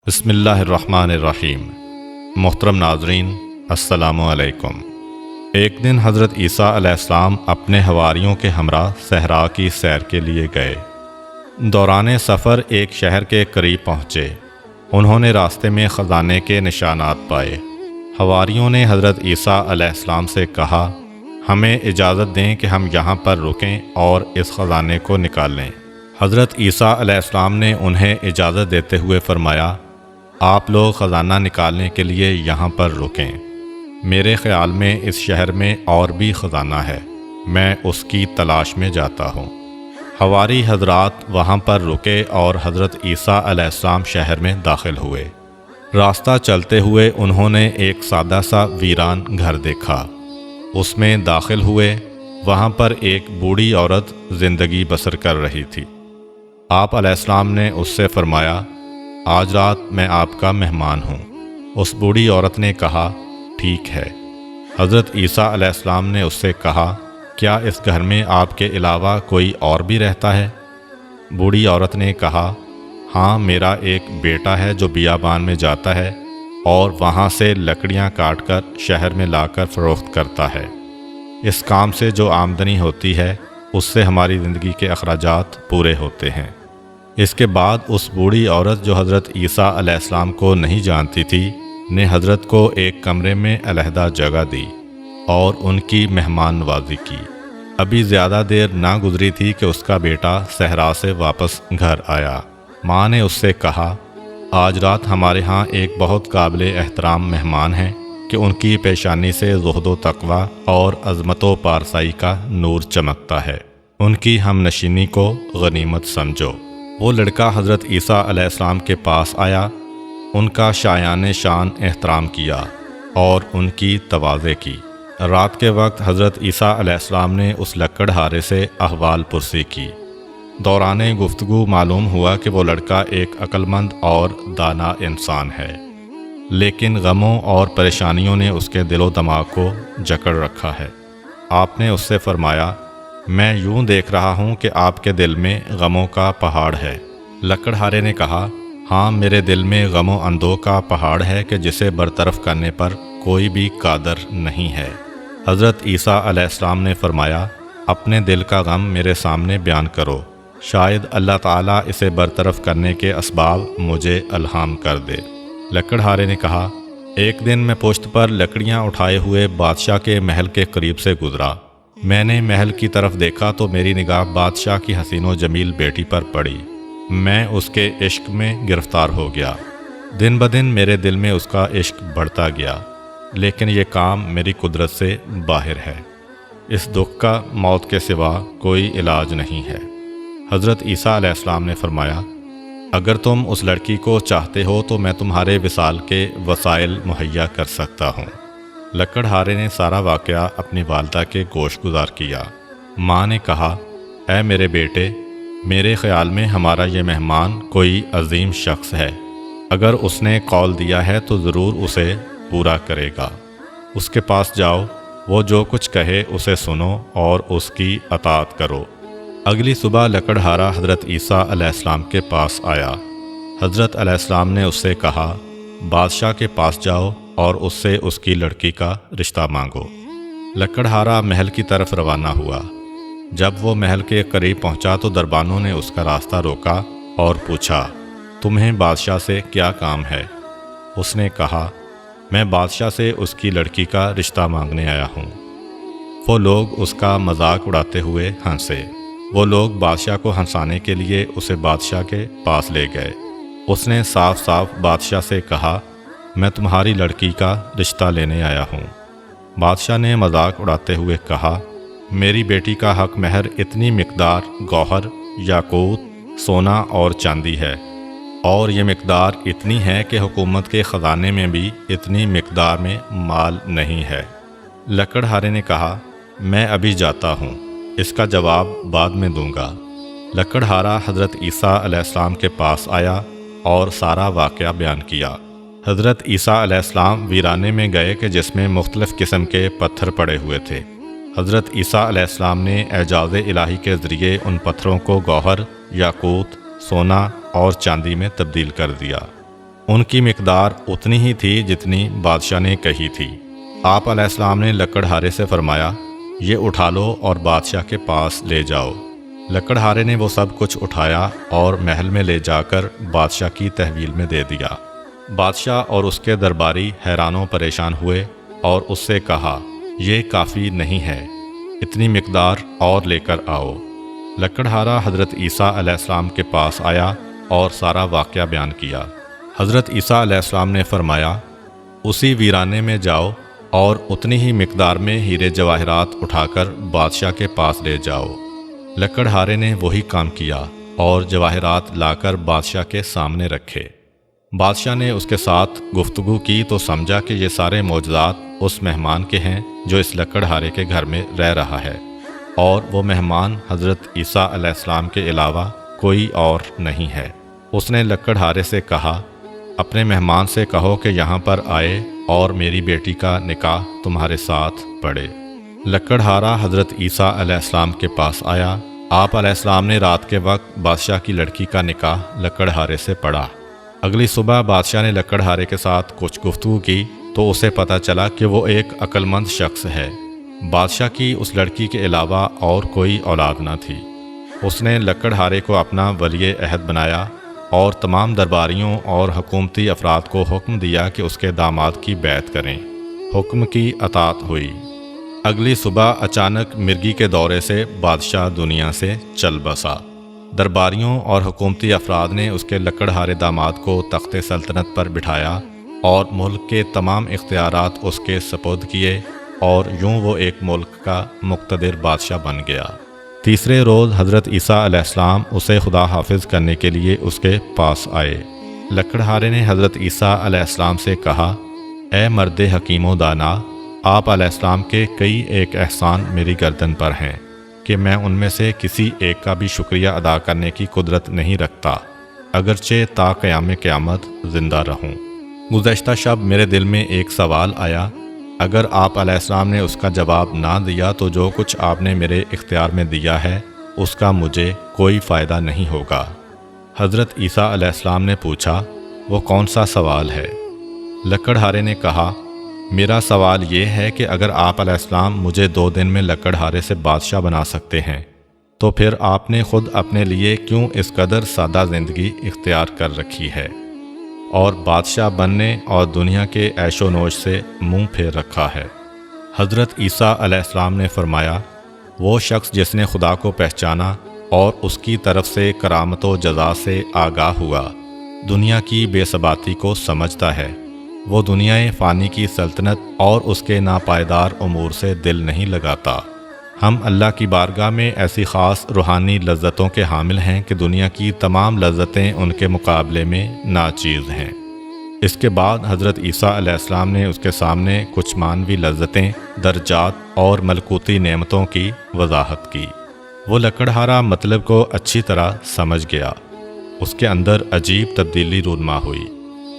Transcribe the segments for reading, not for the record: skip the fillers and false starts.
بسم اللہ الرحمن الرحیم۔ محترم ناظرین، السلام علیکم۔ ایک دن حضرت عیسیٰ علیہ السلام اپنے حواریوں کے ہمراہ صحرا کی سیر کے لیے گئے۔ دوران سفر ایک شہر کے قریب پہنچے۔ انہوں نے راستے میں خزانے کے نشانات پائے۔ حواریوں نے حضرت عیسیٰ علیہ السلام سے کہا، ہمیں اجازت دیں کہ ہم یہاں پر رکیں اور اس خزانے کو نکال لیں۔ حضرت عیسیٰ علیہ السلام نے انہیں اجازت دیتے ہوئے فرمایا، آپ لوگ خزانہ نکالنے کے لیے یہاں پر رکیں۔ میرے خیال میں اس شہر میں اور بھی خزانہ ہے، میں اس کی تلاش میں جاتا ہوں۔ حواری حضرات وہاں پر رکے اور حضرت عیسیٰ علیہ السلام شہر میں داخل ہوئے۔ راستہ چلتے ہوئے انہوں نے ایک سادہ سا ویران گھر دیکھا۔ اس میں داخل ہوئے۔ وہاں پر ایک بوڑھی عورت زندگی بسر کر رہی تھی۔ آپ علیہ السلام نے اس سے فرمایا، آج رات میں آپ کا مہمان ہوں۔ اس بوڑھی عورت نے کہا، ٹھیک ہے۔ حضرت عیسیٰ علیہ السلام نے اس سے کہا، کیا اس گھر میں آپ کے علاوہ کوئی اور بھی رہتا ہے؟ بوڑھی عورت نے کہا، ہاں، میرا ایک بیٹا ہے جو بیابان میں جاتا ہے اور وہاں سے لکڑیاں کاٹ کر شہر میں لا کر فروخت کرتا ہے۔ اس کام سے جو آمدنی ہوتی ہے اس سے ہماری زندگی کے اخراجات پورے ہوتے ہیں۔ اس کے بعد اس بوڑھی عورت جو حضرت عیسیٰ علیہ السلام کو نہیں جانتی تھی نے حضرت کو ایک کمرے میں علیحدہ جگہ دی اور ان کی مہمان نوازی کی۔ ابھی زیادہ دیر نہ گزری تھی کہ اس کا بیٹا صحرا سے واپس گھر آیا۔ ماں نے اس سے کہا، آج رات ہمارے ہاں ایک بہت قابل احترام مہمان ہیں کہ ان کی پیشانی سے زہد و تقویٰ اور عظمت و پارسائی کا نور چمکتا ہے۔ ان کی ہم نشینی کو غنیمت سمجھو۔ وہ لڑکا حضرت عیسیٰ علیہ السلام کے پاس آیا، ان کا شایان شان احترام کیا اور ان کی تواضع کی۔ رات کے وقت حضرت عیسیٰ علیہ السلام نے اس لکڑہارے سے احوال پرسی کی۔ دوران گفتگو معلوم ہوا کہ وہ لڑکا ایک عقل مند اور دانا انسان ہے، لیکن غموں اور پریشانیوں نے اس کے دل و دماغ کو جکڑ رکھا ہے۔ آپ نے اس سے فرمایا، میں یوں دیکھ رہا ہوں کہ آپ کے دل میں غموں کا پہاڑ ہے۔ لکڑہارے نے کہا، ہاں، میرے دل میں غم و اندوہ کا پہاڑ ہے کہ جسے برطرف کرنے پر کوئی بھی قادر نہیں ہے۔ حضرت عیسیٰ علیہ السلام نے فرمایا، اپنے دل کا غم میرے سامنے بیان کرو، شاید اللہ تعالیٰ اسے برطرف کرنے کے اسباب مجھے الہام کر دے۔ لکڑہارے نے کہا، ایک دن میں پشت پر لکڑیاں اٹھائے ہوئے بادشاہ کے محل کے قریب سے گزرا۔ میں نے محل کی طرف دیکھا تو میری نگاہ بادشاہ کی حسین و جمیل بیٹی پر پڑی۔ میں اس کے عشق میں گرفتار ہو گیا۔ دن بدن میرے دل میں اس کا عشق بڑھتا گیا، لیکن یہ کام میری قدرت سے باہر ہے۔ اس دکھ کا موت کے سوا کوئی علاج نہیں ہے۔ حضرت عیسیٰ علیہ السلام نے فرمایا، اگر تم اس لڑکی کو چاہتے ہو تو میں تمہارے وصال کے وسائل مہیا کر سکتا ہوں۔ لکڑہارے نے سارا واقعہ اپنی والدہ کے گوش گزار کیا۔ ماں نے کہا، اے میرے بیٹے، میرے خیال میں ہمارا یہ مہمان کوئی عظیم شخص ہے۔ اگر اس نے قول دیا ہے تو ضرور اسے پورا کرے گا۔ اس کے پاس جاؤ، وہ جو کچھ کہے اسے سنو اور اس کی اطاعت کرو۔ اگلی صبح لکڑہارا حضرت عیسیٰ علیہ السلام کے پاس آیا۔ حضرت علیہ السلام نے اس سے کہا، بادشاہ کے پاس جاؤ اور اس سے اس کی لڑکی کا رشتہ مانگو۔ لکڑہارا محل کی طرف روانہ ہوا۔ جب وہ محل کے قریب پہنچا تو دربانوں نے اس کا راستہ روکا اور پوچھا، تمہیں بادشاہ سے کیا کام ہے؟ اس نے کہا، میں بادشاہ سے اس کی لڑکی کا رشتہ مانگنے آیا ہوں۔ وہ لوگ اس کا مذاق اڑاتے ہوئے ہنسے۔ وہ لوگ بادشاہ کو ہنسانے کے لیے اسے بادشاہ کے پاس لے گئے۔ اس نے صاف صاف بادشاہ سے کہا، میں تمہاری لڑکی کا رشتہ لینے آیا ہوں۔ بادشاہ نے مذاق اڑاتے ہوئے کہا، میری بیٹی کا حق مہر اتنی مقدار گوہر، یاقوت، سونا اور چاندی ہے، اور یہ مقدار اتنی ہے کہ حکومت کے خزانے میں بھی اتنی مقدار میں مال نہیں ہے۔ لکڑہارے نے کہا، میں ابھی جاتا ہوں، اس کا جواب بعد میں دوں گا۔ لکڑہارا حضرت عیسیٰ علیہ السلام کے پاس آیا اور سارا واقعہ بیان کیا۔ حضرت عیسیٰ علیہ السلام ویرانے میں گئے کہ جس میں مختلف قسم کے پتھر پڑے ہوئے تھے۔ حضرت عیسیٰ علیہ السلام نے اعجاز الہی کے ذریعے ان پتھروں کو گوہر، یاقوت، سونا اور چاندی میں تبدیل کر دیا۔ ان کی مقدار اتنی ہی تھی جتنی بادشاہ نے کہی تھی۔ آپ علیہ السلام نے لکڑہارے سے فرمایا، یہ اٹھا لو اور بادشاہ کے پاس لے جاؤ۔ لکڑہارے نے وہ سب کچھ اٹھایا اور محل میں لے جا کر بادشاہ کی تحویل میں دے دیا۔ بادشاہ اور اس کے درباری حیران و پریشان ہوئے اور اس سے کہا، یہ کافی نہیں ہے، اتنی مقدار اور لے کر آؤ۔ لکڑہارا حضرت عیسیٰ علیہ السلام کے پاس آیا اور سارا واقعہ بیان کیا۔ حضرت عیسیٰ علیہ السلام نے فرمایا، اسی ویرانے میں جاؤ اور اتنی ہی مقدار میں ہیرے جواہرات اٹھا کر بادشاہ کے پاس لے جاؤ۔ لکڑہارے نے وہی کام کیا اور جواہرات لا کر بادشاہ کے سامنے رکھے۔ بادشاہ نے اس کے ساتھ گفتگو کی تو سمجھا کہ یہ سارے معجزات اس مہمان کے ہیں جو اس لکڑہارے کے گھر میں رہ رہا ہے، اور وہ مہمان حضرت عیسیٰ علیہ السلام کے علاوہ کوئی اور نہیں ہے۔ اس نے لکڑہارے سے کہا، اپنے مہمان سے کہو کہ یہاں پر آئے اور میری بیٹی کا نکاح تمہارے ساتھ پڑھے۔ لکڑہارا حضرت عیسیٰ علیہ السلام کے پاس آیا۔ آپ علیہ السلام نے رات کے وقت بادشاہ کی لڑکی کا نکاح لکڑہارے سے پڑھا۔ اگلی صبح بادشاہ نے لکڑہارے کے ساتھ کچھ گفتگو کی تو اسے پتہ چلا کہ وہ ایک عقل مند شخص ہے۔ بادشاہ کی اس لڑکی کے علاوہ اور کوئی اولاد نہ تھی۔ اس نے لکڑہارے کو اپنا ولی عہد بنایا اور تمام درباریوں اور حکومتی افراد کو حکم دیا کہ اس کے داماد کی بیعت کریں۔ حکم کی اطاعت ہوئی۔ اگلی صبح اچانک مرگی کے دورے سے بادشاہ دنیا سے چل بسا۔ درباریوں اور حکومتی افراد نے اس کے لکڑہارے داماد کو تخت سلطنت پر بٹھایا اور ملک کے تمام اختیارات اس کے سپرد کیے، اور یوں وہ ایک ملک کا مقتدر بادشاہ بن گیا۔ تیسرے روز حضرت عیسیٰ علیہ السلام اسے خدا حافظ کرنے کے لیے اس کے پاس آئے۔ لکڑہارے نے حضرت عیسیٰ علیہ السلام سے کہا، اے مرد حکیم و دانا، آپ علیہ السلام کے کئی ایک احسان میری گردن پر ہیں کہ میں ان میں سے کسی ایک کا بھی شکریہ ادا کرنے کی قدرت نہیں رکھتا، اگرچہ تا قیام قیامت زندہ رہوں۔ گزشتہ شب میرے دل میں ایک سوال آیا، اگر آپ علیہ السلام نے اس کا جواب نہ دیا تو جو کچھ آپ نے میرے اختیار میں دیا ہے اس کا مجھے کوئی فائدہ نہیں ہوگا۔ حضرت عیسیٰ علیہ السلام نے پوچھا، وہ کون سا سوال ہے؟ لکڑہارے نے کہا، میرا سوال یہ ہے کہ اگر آپ علیہ السلام مجھے 2 دن میں لکڑہارے سے بادشاہ بنا سکتے ہیں تو پھر آپ نے خود اپنے لیے کیوں اس قدر سادہ زندگی اختیار کر رکھی ہے اور بادشاہ بننے اور دنیا کے عیش و نوش سے منہ پھیر رکھا ہے؟ حضرت عیسیٰ علیہ السلام نے فرمایا، وہ شخص جس نے خدا کو پہچانا اور اس کی طرف سے کرامت و جزا سے آگاہ ہوا، دنیا کی بے ثباتی کو سمجھتا ہے، وہ دنیا فانی کی سلطنت اور اس کے ناپائیدار امور سے دل نہیں لگاتا۔ ہم اللہ کی بارگاہ میں ایسی خاص روحانی لذتوں کے حامل ہیں کہ دنیا کی تمام لذتیں ان کے مقابلے میں ناچیز ہیں۔ اس کے بعد حضرت عیسیٰ علیہ السلام نے اس کے سامنے کچھ معنوی لذتیں، درجات اور ملکوتی نعمتوں کی وضاحت کی۔ وہ لکڑہارا مطلب کو اچھی طرح سمجھ گیا۔ اس کے اندر عجیب تبدیلی رونما ہوئی۔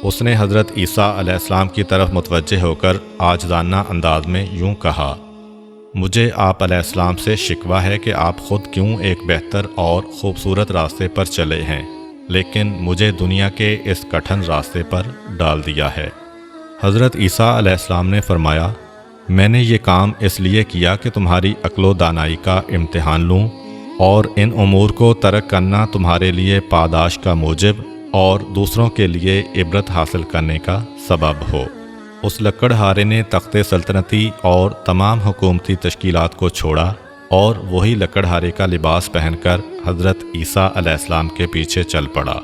اس نے حضرت عیسیٰ علیہ السلام کی طرف متوجہ ہو کر عاجزانہ انداز میں یوں کہا، مجھے آپ علیہ السلام سے شکوہ ہے کہ آپ خود کیوں ایک بہتر اور خوبصورت راستے پر چلے ہیں لیکن مجھے دنیا کے اس کٹھن راستے پر ڈال دیا ہے۔ حضرت عیسیٰ علیہ السلام نے فرمایا، میں نے یہ کام اس لیے کیا کہ تمہاری عقل و دانائی کا امتحان لوں اور ان امور کو ترک کرنا تمہارے لیے پاداش کا موجب اور دوسروں کے لیے عبرت حاصل کرنے کا سبب ہو۔ اس لکڑہارے نے تخت سلطنتی اور تمام حکومتی تشکیلات کو چھوڑا اور وہی لکڑہارے کا لباس پہن کر حضرت عیسیٰ علیہ السلام کے پیچھے چل پڑا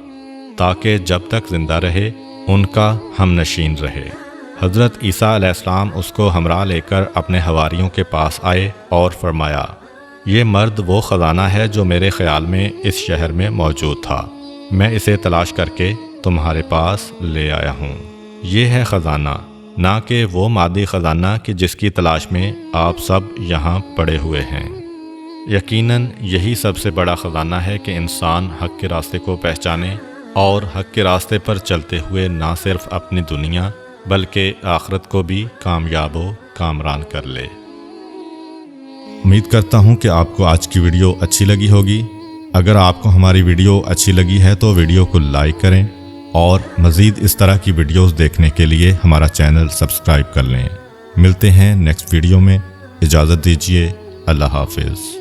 تاکہ جب تک زندہ رہے ان کا ہم نشین رہے۔ حضرت عیسیٰ علیہ السلام اس کو ہمراہ لے کر اپنے حواریوں کے پاس آئے اور فرمایا، یہ مرد وہ خزانہ ہے جو میرے خیال میں اس شہر میں موجود تھا، میں اسے تلاش کر کے تمہارے پاس لے آیا ہوں۔ یہ ہے خزانہ، نہ کہ وہ مادی خزانہ کہ جس کی تلاش میں آپ سب یہاں پڑے ہوئے ہیں۔ یقیناً یہی سب سے بڑا خزانہ ہے کہ انسان حق کے راستے کو پہچانے اور حق کے راستے پر چلتے ہوئے نہ صرف اپنی دنیا بلکہ آخرت کو بھی کامیاب و کامران کر لے۔ امید کرتا ہوں کہ آپ کو آج کی ویڈیو اچھی لگی ہوگی۔ اگر آپ کو ہماری ویڈیو اچھی لگی ہے تو ویڈیو کو لائک کریں اور مزید اس طرح کی ویڈیوز دیکھنے کے لیے ہمارا چینل سبسکرائب کر لیں۔ ملتے ہیں نیکسٹ ویڈیو میں، اجازت دیجیے، اللہ حافظ۔